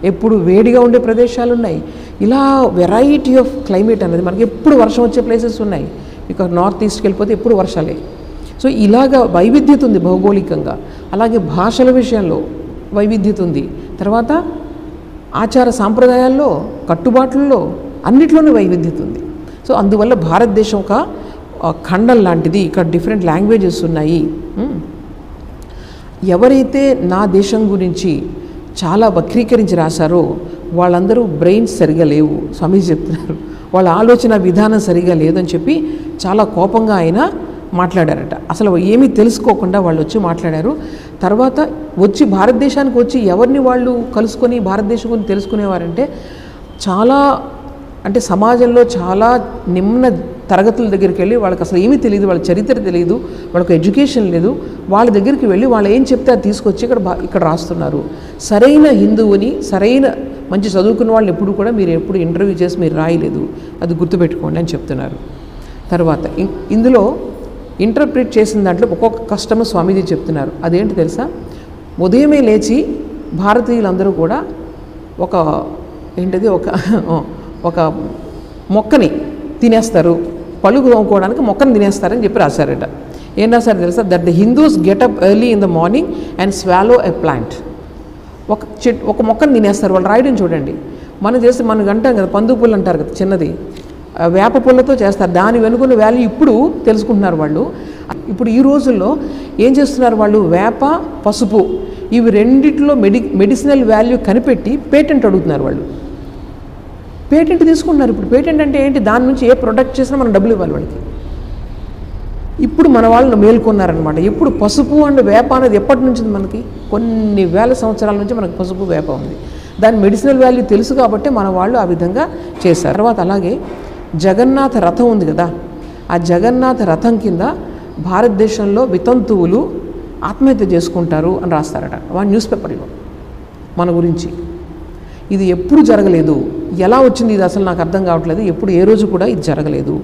ఎప్పుడు వేడిగా ఉండే ప్రదేశాలు ఉన్నాయి. ఇలా వెరైటీ ఆఫ్ క్లైమేట్ అనేది మనకి ఎప్పుడు వర్షం వచ్చే ప్లేసెస్ ఉన్నాయి. ఇక నార్త్ ఈస్ట్కి వెళ్ళిపోతే ఎప్పుడు వర్షాలే. సో ఇలాగా వైవిధ్యత ఉంది భౌగోళికంగా. అలాగే భాషల విషయంలో వైవిధ్యత ఉంది. తర్వాత ఆచార సాంప్రదాయాల్లో, కట్టుబాట్లలో, అన్నిట్లోనూ వైవిధ్యత ఉంది. సో అందువల్ల భారతదేశం ఒక ఖండం లాంటిది. ఇక్కడ డిఫరెంట్ లాంగ్వేజెస్ ఉన్నాయి. ఎవరైతే నా దేశం గురించి చాలా వక్రీకరించి రాశారో వాళ్ళందరూ బ్రెయిన్స్ సరిగా లేవు, స్వామీజీ చెప్తున్నారు. వాళ్ళ ఆలోచన విధానం సరిగా లేదని చెప్పి చాలా కోపంగా ఆయన మాట్లాడారట. అసలు ఏమీ తెలుసుకోకుండా వాళ్ళు వచ్చి మాట్లాడారు. తర్వాత వచ్చి భారతదేశానికి వచ్చి ఎవరిని వాళ్ళు కలుసుకొని భారతదేశం గురించి తెలుసుకునేవారంటే చాలా, అంటే సమాజంలో చాలా నిమ్న తరగతుల దగ్గరికి వెళ్ళి వాళ్ళకి అసలు ఏమీ తెలియదు, వాళ్ళ చరిత్ర తెలియదు, వాళ్ళకి ఎడ్యుకేషన్ లేదు. వాళ్ళ దగ్గరికి వెళ్ళి వాళ్ళు ఏం చెప్తే అది తీసుకొచ్చి ఇక్కడ రాస్తున్నారు. సరైన హిందువుని, సరైన మంచి చదువుకున్న వాళ్ళని ఎప్పుడు కూడా మీరు ఎప్పుడు ఇంటర్వ్యూ చేసి మీరు రాయలేదు, అది గుర్తుపెట్టుకోండి అని చెప్తున్నారు. తర్వాత ఇందులో ఇంటర్ప్రిట్ చేసిన దాంట్లో ఒక్కొక్క కష్టమర్ స్వామీజీ చెప్తున్నారు. అదేంటి తెలుసా, ఉదయమే లేచి భారతీయులందరూ కూడా ఒక మొక్కని తినేస్తారు, పళ్ళు తోముకోవడానికి మొక్కను తినేస్తారని చెప్పి రాశారట. ఏం రాశారు తెలుసా, that the Hindus get up early in the morning and swallow a plant. ఒక మొక్కను తినేస్తారు వాళ్ళు. రాయడం చూడండి. మనం చేస్తే మనకు అంటాం కదా, పందు పుల్ల అంటారు కదా చిన్నది, వేప పుల్లతో చేస్తారు. దాని వెనుకున్న వాల్యూ ఇప్పుడు తెలుసుకుంటున్నారు వాళ్ళు. ఇప్పుడు ఈ రోజుల్లో ఏం చేస్తున్నారు వాళ్ళు, వేప, పసుపు ఇవి రెండిట్లో మెడిసినల్ వాల్యూ కనిపెట్టి పేటెంట్ అడుగుతున్నారు వాళ్ళు. పేటెంట్ తీసుకుంటున్నారు. ఇప్పుడు పేటెంట్ అంటే ఏంటి, దాని నుంచి ఏ ప్రొడక్ట్ చేసినా మనం డబ్బులు ఇవ్వాలి వాళ్ళకి. ఇప్పుడు మన వాళ్ళని మేల్కొన్నారనమాట. ఇప్పుడు పసుపు అండ్ వేప అనేది ఎప్పటి నుంచి మనకి, కొన్ని వేల సంవత్సరాల నుంచి మనకు పసుపు వేప ఉంది. దాని మెడిసినల్ వాల్యూ తెలుసు కాబట్టి మన వాళ్ళు ఆ విధంగా చేశారు. తర్వాత అలాగే జగన్నాథ రథం ఉంది కదా, ఆ జగన్నాథ రథం కింద భారతదేశంలో వితంతువులు ఆత్మహత్య చేసుకుంటారు అని రాస్తారట వాడు న్యూస్ పేపర్లో మన గురించి. ఇది ఎప్పుడు జరగలేదు, ఎలా వచ్చింది ఇది అసలు నాకు అర్థం కావట్లేదు, ఎప్పుడు ఏ రోజు కూడా ఇది జరగలేదు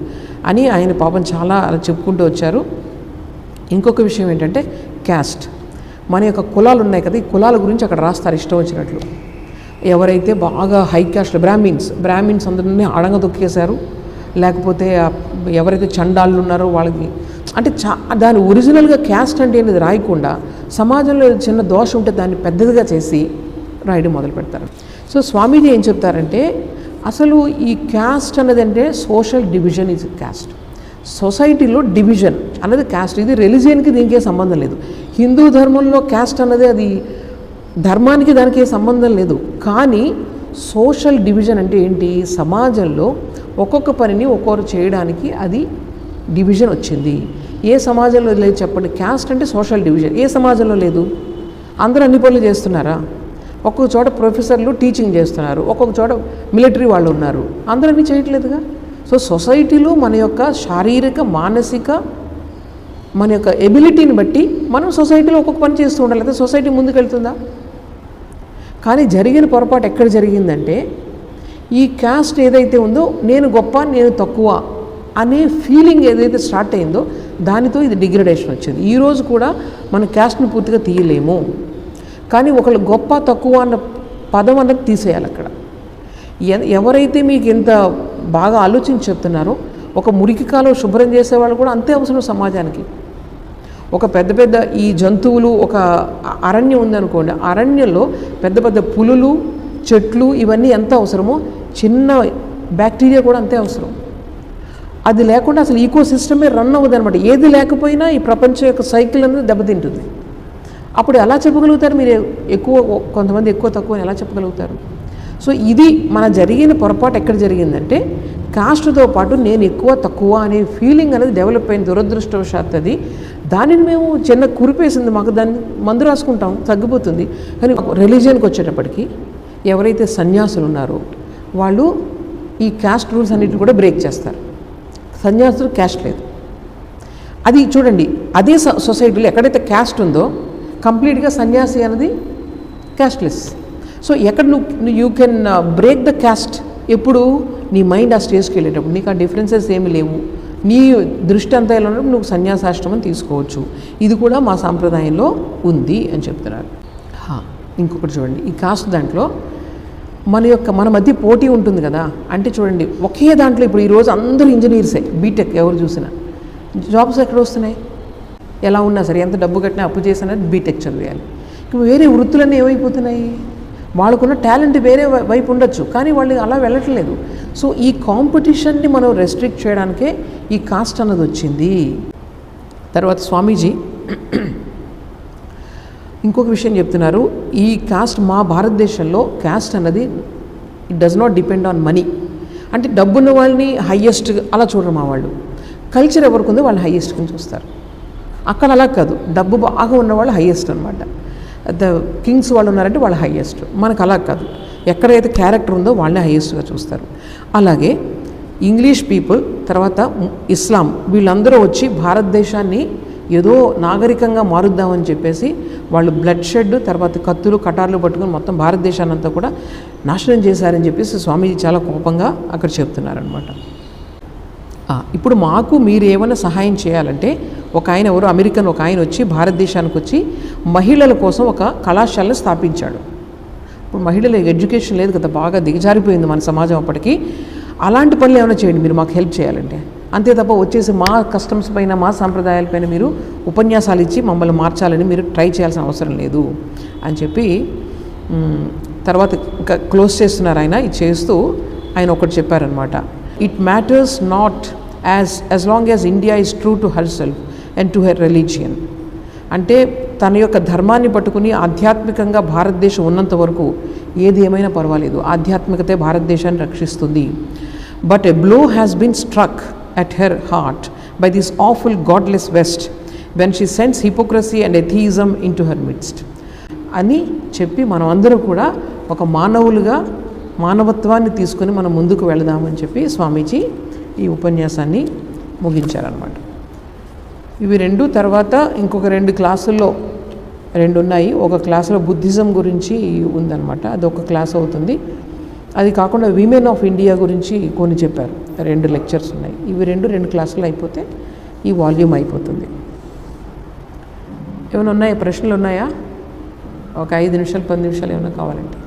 అని ఆయన పాపం చాలా అలా చెప్పుకుంటూ వచ్చారు. ఇంకొక విషయం ఏంటంటే క్యాస్ట్, మన యొక్క కులాలు ఉన్నాయి కదా, ఈ కులాల గురించి అక్కడ రాస్తారు ఇష్టం వచ్చినట్లు. ఎవరైతే బాగా హై క్యాస్ట్ బ్రాహ్మిన్స్ అందరినీ ఆడంగా తొక్కేశారు, లేకపోతే ఎవరైతే చండాళ్ళు ఉన్నారో వాళ్ళకి, అంటే దాని ఒరిజినల్గా క్యాస్ట్ అంటే అనేది రాయకుండా సమాజంలో చిన్న దోషం ఉంటే దాన్ని పెద్దదిగా చేసి రాయడం మొదలు పెడతారు. సో స్వామీజీ ఏం చెప్తారంటే అసలు ఈ క్యాస్ట్ అనేది అంటే సోషల్ డివిజన్ ఈజ్ క్యాస్ట్. సొసైటీలో డివిజన్ అనేది క్యాస్ట్. ఇది రిలీజియన్కి దీనికి సంబంధం లేదు. హిందూ ధర్మంలో క్యాస్ట్ అన్నది అది ధర్మానికి దానికి ఏ సంబంధం లేదు. కానీ సోషల్ డివిజన్ అంటే ఏంటి, సమాజంలో ఒక్కొక్క పనిని ఒక్కొక్కరు చేయడానికి అది డివిజన్ వచ్చింది. ఏ సమాజంలో లేదు చెప్పండి, క్యాస్ట్ అంటే సోషల్ డివిజన్. ఏ సమాజంలో లేదు? అందరూ అన్ని పనులు చేస్తున్నారా? ఒక్కొక్క చోట ప్రొఫెసర్లు టీచింగ్ చేస్తున్నారు, ఒక్కొక్క చోట మిలిటరీ వాళ్ళు ఉన్నారు, అందరూ అన్నీ చేయట్లేదుగా. సో సొసైటీలో మన యొక్క శారీరక, మానసిక, మన యొక్క ఎబిలిటీని బట్టి మనం సొసైటీలో ఒక్కొక్క పని చేస్తూ ఉండాలి, అయితే సొసైటీ ముందుకెళ్తుందా? కానీ జరిగిన పొరపాటు ఎక్కడ జరిగిందంటే ఈ క్యాస్ట్ ఏదైతే ఉందో నేను గొప్ప నేను తక్కువ అనే ఫీలింగ్ ఏదైతే స్టార్ట్ అయిందో దానితో ఇది డిగ్రేడేషన్ వచ్చింది. ఈరోజు కూడా మన క్యాస్ట్ని పూర్తిగా తీయలేము, కానీ ఒకళ్ళు గొప్ప తక్కువ అన్న పదం అన్నది తీసేయాలి. అక్కడ ఎవరైతే మీకు ఇంత బాగా ఆలోచించి చెప్తున్నారో ఒక మురికి కాలువ శుభ్రం చేసేవాళ్ళు కూడా అంతే అవసరం సమాజానికి. ఒక పెద్ద పెద్ద ఈ జంతువులు, ఒక అరణ్యం ఉందనుకోండి, అరణ్యంలో పెద్ద పెద్ద పులులు, చెట్లు ఇవన్నీ ఎంత అవసరమో చిన్న బ్యాక్టీరియా కూడా అంతే అవసరం. అది లేకుండా అసలు ఈకో సిస్టమే రన్ అవ్వదు అనమాట. ఏది లేకపోయినా ఈ ప్రపంచం యొక్క సైకిల్ అనేది దెబ్బతింటుంది. అప్పుడు ఎలా చెప్పగలుగుతారు మీరు ఎక్కువ, కొంతమంది ఎక్కువ తక్కువ ఎలా చెప్పగలుగుతారు? సో ఇది మన జరిగిన పొరపాటు ఎక్కడ జరిగిందంటే, కాస్ట్తో పాటు నేను ఎక్కువ తక్కువ అనే ఫీలింగ్ అనేది డెవలప్ అయిన దురదృష్టవశాత్తు అది. దానిని మేము చిన్న కురిపేసింది, మాకు దాన్ని మందు రాసుకుంటాం తగ్గిపోతుంది. కానీ రిలీజియన్కి వచ్చేటప్పటికి ఎవరైతే సన్యాసులు ఉన్నారో వాళ్ళు ఈ క్యాస్ట్ రూల్స్ అన్నిటిని కూడా బ్రేక్ చేస్తారు. సన్యాసులు క్యాస్ట్ లేదు. అది చూడండి, అదే సొసైటీలో ఎక్కడైతే క్యాస్ట్ ఉందో కంప్లీట్గా సన్యాసి అనేది క్యాస్ట్లెస్. సో ఎక్కడ you can break the cast ఎప్పుడు? నీ మైండ్ ఆ స్టేజ్కి వెళ్ళేటప్పుడు నీకు ఆ డిఫరెన్సెస్ ఏమి లేవు, నీ దృష్టి అంతా ఎలా ఉన్నప్పుడు నువ్వు సన్యాసాశ్రమం తీసుకోవచ్చు. ఇది కూడా మా సాంప్రదాయంలో ఉంది అని చెప్తున్నారు. ఇంకొకటి చూడండి, ఈ కాస్ట్ దాంట్లో మన మధ్య పోటీ ఉంటుంది కదా. అంటే చూడండి, ఒకే దాంట్లో ఇప్పుడు ఈరోజు అందరూ ఇంజనీర్సే, బీటెక్ ఎవరు చూసినా జాబ్స్ ఎక్కడ వస్తున్నాయి? ఎలా ఉన్నా సరే, ఎంత డబ్బు కట్టినా అప్పు చేసినా బీటెక్ చదివేయాలి. వేరే వృత్తులన్నీ ఏమైపోతున్నాయి? వాళ్ళకున్న టాలెంట్ వేరే వైపు ఉండొచ్చు, కానీ వాళ్ళు అలా వెళ్ళట్లేదు. సో ఈ కాంపిటీషన్ని మనం రెస్ట్రిక్ట్ చేయడానికే ఈ కాస్ట్ అన్నది వచ్చింది. తర్వాత స్వామీజీ ఇంకొక విషయం చెప్తున్నారు. ఈ కాస్ట్ మా భారతదేశంలో కాస్ట్ అన్నది it does not depend on money. అంటే డబ్బున్న వాళ్ళని హయ్యెస్ట్ అలా చూడరు మా వాళ్ళు. కల్చర్ ఎవరికి ఉందో వాళ్ళు హయ్యెస్ట్ కింద చూస్తారు. అక్కడ అలా కాదు, డబ్బు బాగా ఉన్నవాళ్ళు హయ్యెస్ట్ అనమాట. ద కింగ్స్ వాళ్ళు ఉన్నారంటే వాళ్ళు హయ్యెస్ట్. మనకు అలా కాదు, ఎక్కడైతే క్యారెక్టర్ ఉందో వాళ్ళని హయ్యెస్ట్గా చూస్తారు. అలాగే ఇంగ్లీష్ పీపుల్, తర్వాత ఇస్లాం, వీళ్ళందరూ వచ్చి భారతదేశాన్ని ఏదో నాగరికంగా మారుద్దామని చెప్పేసి వాళ్ళు బ్లడ్ షెడ్, తర్వాత కత్తులు కటార్లు పట్టుకొని మొత్తం భారతదేశాన్ని అంతా కూడా నాశనం చేశారని చెప్పేసి స్వామీజీ చాలా కోపంగా అక్కడ చెప్తున్నారనమాట. ఇప్పుడు మాకు మీరు ఏమైనా సహాయం చేయాలంటే, ఒక ఆయన ఎవరు అమెరికన్ ఒక ఆయన వచ్చి భారతదేశానికి వచ్చి మహిళల కోసం ఒక కళాశాలను స్థాపించాడు. ఇప్పుడు మహిళల ఎడ్యుకేషన్ లేదు కదా, బాగా దిగజారిపోయింది మన సమాజం అప్పటికి. అలాంటి పనులు ఏమైనా చేయండి మీరు మాకు హెల్ప్ చేయాలంటే, అంతే తప్ప వచ్చేసి మా కస్టమ్స్ పైన మా సాంప్రదాయాలపైన మీరు ఉపన్యాసాలు ఇచ్చి మమ్మల్ని మార్చాలని మీరు ట్రై చేయాల్సిన అవసరం లేదు అని చెప్పి తర్వాత ఇంకా క్లోజ్ చేస్తున్నారు ఆయన. ఇది చేస్తూ ఆయన ఒకటి చెప్పారనమాట. It matters not as long as India is true to her self and to her religion. అంటే తన యొక్క ధర్మాన్ని పట్టుకుని ఆధ్యాత్మికంగా భారతదేశం ఉన్నంత వరకు ఏది ఏమైనా పర్వాలేదు, ఆధ్యాత్మికతే భారతదేశాన్ని రక్షిస్తుంది. But a blow has been struck at her heart by this awful godless west when she sends hypocrisy and atheism into her midst అని చెప్పి మనం అందరూ కూడా ఒక మానవులుగా మానవత్వాన్ని తీసుకొని మనం ముందుకు వెళదామని చెప్పి స్వామీజీ ఈ ఉపన్యాసాన్ని ముగించారనమాట. ఇవి రెండు. తర్వాత ఇంకొక 2 క్లాసుల్లో 2 ఉన్నాయి. ఒక క్లాసులో బుద్ధిజం గురించి ఉందన్నమాట, అదొక క్లాస్ అవుతుంది. అది కాకుండా విమెన్ ఆఫ్ ఇండియా గురించి కొన్ని చెప్పారు. 2 లెక్చర్స్ ఉన్నాయి. ఇవి 2 క్లాసులు అయిపోతే ఈ వాల్యూమ్ అయిపోతుంది. ఏమైనా ఉన్నాయా, ప్రశ్నలు ఉన్నాయా? ఒక 5 నిమిషాలు 10 నిమిషాలు ఏమైనా కావాలంటే.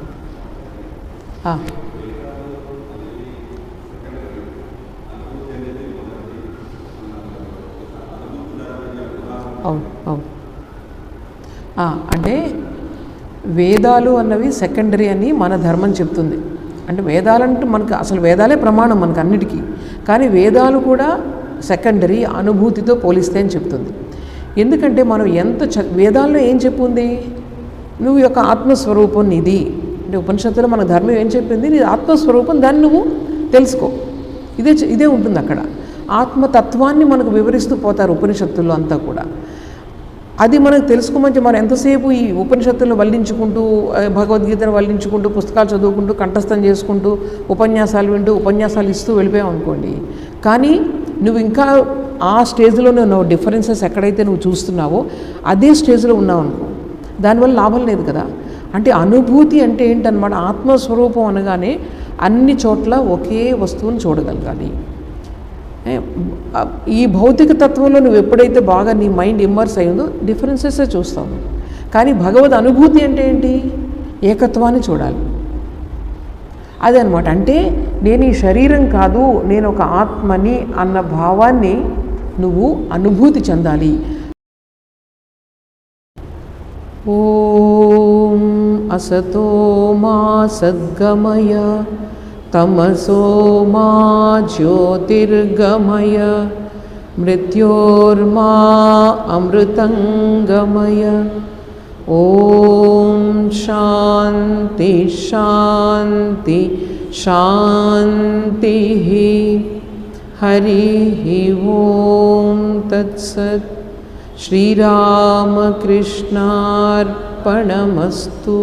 అవును అవును. అంటే వేదాలు అన్నవి సెకండరీ అని మన ధర్మం చెప్తుంది. అంటే వేదాలంటూ మనకు అసలు వేదాలే ప్రమాణం మనకు అన్నిటికీ, కానీ వేదాలు కూడా సెకండరీ, అనుభూతితో పోలిస్తే అని చెప్తుంది. ఎందుకంటే మనం ఎంత వేదాల్లో ఏం చెప్పుంది? నువ్వు యొక్క ఆత్మస్వరూపం నీది. అంటే ఉపనిషత్తులో మన ధర్మం ఏం చెప్పింది? నీ ఆత్మస్వరూపం, దాన్ని నువ్వు తెలుసుకో. ఇదే ఉంటుంది అక్కడ. ఆత్మతత్వాన్ని మనకు వివరిస్తూ పోతారు ఉపనిషత్తుల్లో అంతా కూడా. అది మనకు తెలుసుకోమంటే మనం ఎంతసేపు ఈ ఉపనిషత్తులను వల్లించుకుంటూ, భగవద్గీతను వల్లించుకుంటూ, పుస్తకాలు చదువుకుంటూ, కంఠస్థం చేసుకుంటూ, ఉపన్యాసాలు వింటూ, ఉపన్యాసాలు ఇస్తూ వెళ్ళిపోయావు అనుకోండి. కానీ నువ్వు ఇంకా ఆ స్టేజ్లోనే ఉన్నావు. డిఫరెన్సెస్ ఎక్కడైతే నువ్వు చూస్తున్నావో అదే స్టేజ్లో ఉన్నావు అనుకో, దానివల్ల లాభం లేదు కదా. అంటే అనుభూతి అంటే ఏంటన్నమాట? ఆత్మస్వరూపం అనగానే అన్ని చోట్ల ఒకే వస్తువును చూడగలగాలి. ఈ భౌతిక తత్వంలో నువ్వు ఎప్పుడైతే బాగా నీ మైండ్ ఇమ్మర్స్ అయిందో డిఫరెన్సెస్ చూస్తావు. కానీ భగవద్ అనుభూతి అంటే ఏంటి? ఏకత్వాన్ని చూడాలి. అదనమాట. అంటే నేను ఈ శరీరం కాదు, నేను ఒక ఆత్మని అన్న భావాన్ని నువ్వు అనుభూతి చెందాలి. ఓం అసతో మా సద్గమయ తమసో మా జ్యోతిర్గమయ మృత్యోర్మా అమృతంగమయ. ఓం శాంతి శాంతి శాంతి. హరి ఓం తత్సత్. శ్రీరామకృష్ణార్పణమస్తు.